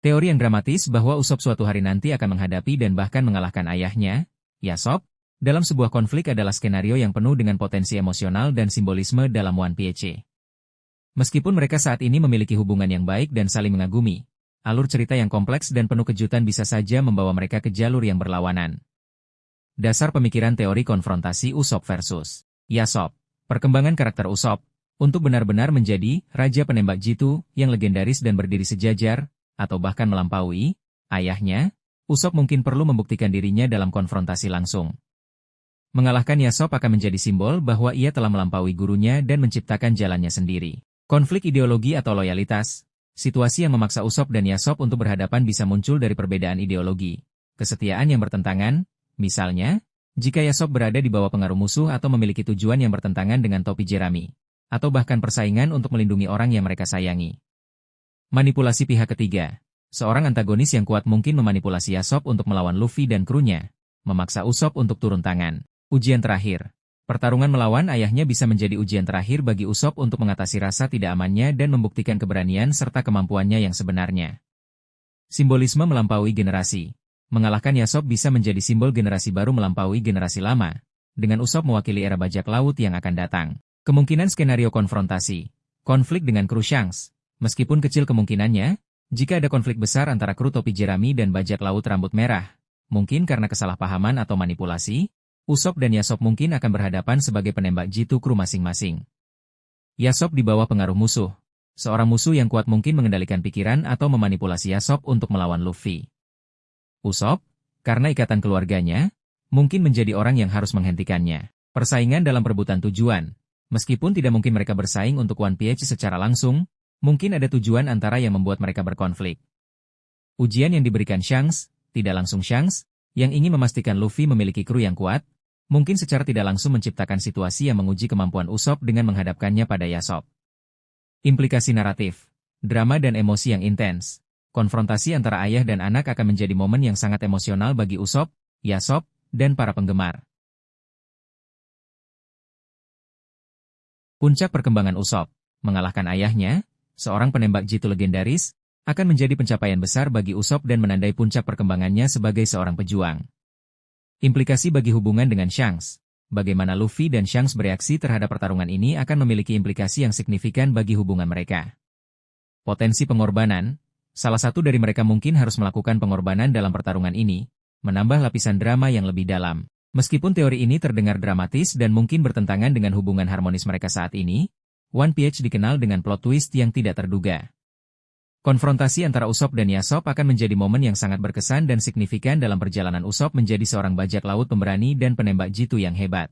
Teori yang dramatis bahwa Usopp suatu hari nanti akan menghadapi dan bahkan mengalahkan ayahnya, Yasop, dalam sebuah konflik adalah skenario yang penuh dengan potensi emosional dan simbolisme dalam One Piece. Meskipun mereka saat ini memiliki hubungan yang baik dan saling mengagumi, alur cerita yang kompleks dan penuh kejutan bisa saja membawa mereka ke jalur yang berlawanan. Dasar pemikiran teori konfrontasi Usopp versus Yasop. Perkembangan karakter Usopp, untuk benar-benar menjadi Raja Penembak Jitu yang legendaris dan berdiri sejajar, atau bahkan melampaui ayahnya, Usopp mungkin perlu membuktikan dirinya dalam konfrontasi langsung. Mengalahkan Yasop akan menjadi simbol bahwa ia telah melampaui gurunya dan menciptakan jalannya sendiri. Konflik ideologi atau loyalitas, situasi yang memaksa Usopp dan Yasop untuk berhadapan bisa muncul dari perbedaan ideologi, kesetiaan yang bertentangan, misalnya, jika Yasop berada di bawah pengaruh musuh atau memiliki tujuan yang bertentangan dengan topi jerami, atau bahkan persaingan untuk melindungi orang yang mereka sayangi. Manipulasi pihak ketiga. Seorang antagonis yang kuat mungkin memanipulasi Yasop untuk melawan Luffy dan krunya, memaksa Usopp untuk turun tangan. Ujian terakhir. Pertarungan melawan ayahnya bisa menjadi ujian terakhir bagi Usopp untuk mengatasi rasa tidak amannya dan membuktikan keberanian serta kemampuannya yang sebenarnya. Simbolisme melampaui generasi. Mengalahkan Yasop bisa menjadi simbol generasi baru melampaui generasi lama, dengan Usopp mewakili era bajak laut yang akan datang. Kemungkinan skenario konfrontasi. Konflik dengan kru Shanks. Meskipun kecil kemungkinannya, jika ada konflik besar antara kru topi jerami dan bajak laut rambut merah, mungkin karena kesalahpahaman atau manipulasi, Usopp dan Yasop mungkin akan berhadapan sebagai penembak jitu kru masing-masing. Yasop di bawah pengaruh musuh. Seorang musuh yang kuat mungkin mengendalikan pikiran atau memanipulasi Yasop untuk melawan Luffy. Usopp, karena ikatan keluarganya, mungkin menjadi orang yang harus menghentikannya. Persaingan dalam perebutan tujuan. Meskipun tidak mungkin mereka bersaing untuk One Piece secara langsung, mungkin ada tujuan antara yang membuat mereka berkonflik. Ujian yang diberikan Shanks, tidak langsung Shanks, yang ingin memastikan Luffy memiliki kru yang kuat, mungkin secara tidak langsung menciptakan situasi yang menguji kemampuan Usopp dengan menghadapkannya pada Yasop. Implikasi naratif, drama dan emosi yang intens. Konfrontasi antara ayah dan anak akan menjadi momen yang sangat emosional bagi Usopp, Yasop, dan para penggemar. Puncak perkembangan Usopp, mengalahkan ayahnya, seorang penembak jitu legendaris, akan menjadi pencapaian besar bagi Usopp dan menandai puncak perkembangannya sebagai seorang pejuang. Implikasi bagi hubungan dengan Shanks. Bagaimana Luffy dan Shanks bereaksi terhadap pertarungan ini akan memiliki implikasi yang signifikan bagi hubungan mereka. Potensi pengorbanan. Salah satu dari mereka mungkin harus melakukan pengorbanan dalam pertarungan ini, menambah lapisan drama yang lebih dalam. Meskipun teori ini terdengar dramatis dan mungkin bertentangan dengan hubungan harmonis mereka saat ini, One Piece dikenal dengan plot twist yang tidak terduga. Konfrontasi antara Usopp dan Yasop akan menjadi momen yang sangat berkesan dan signifikan dalam perjalanan Usopp menjadi seorang bajak laut pemberani dan penembak jitu yang hebat.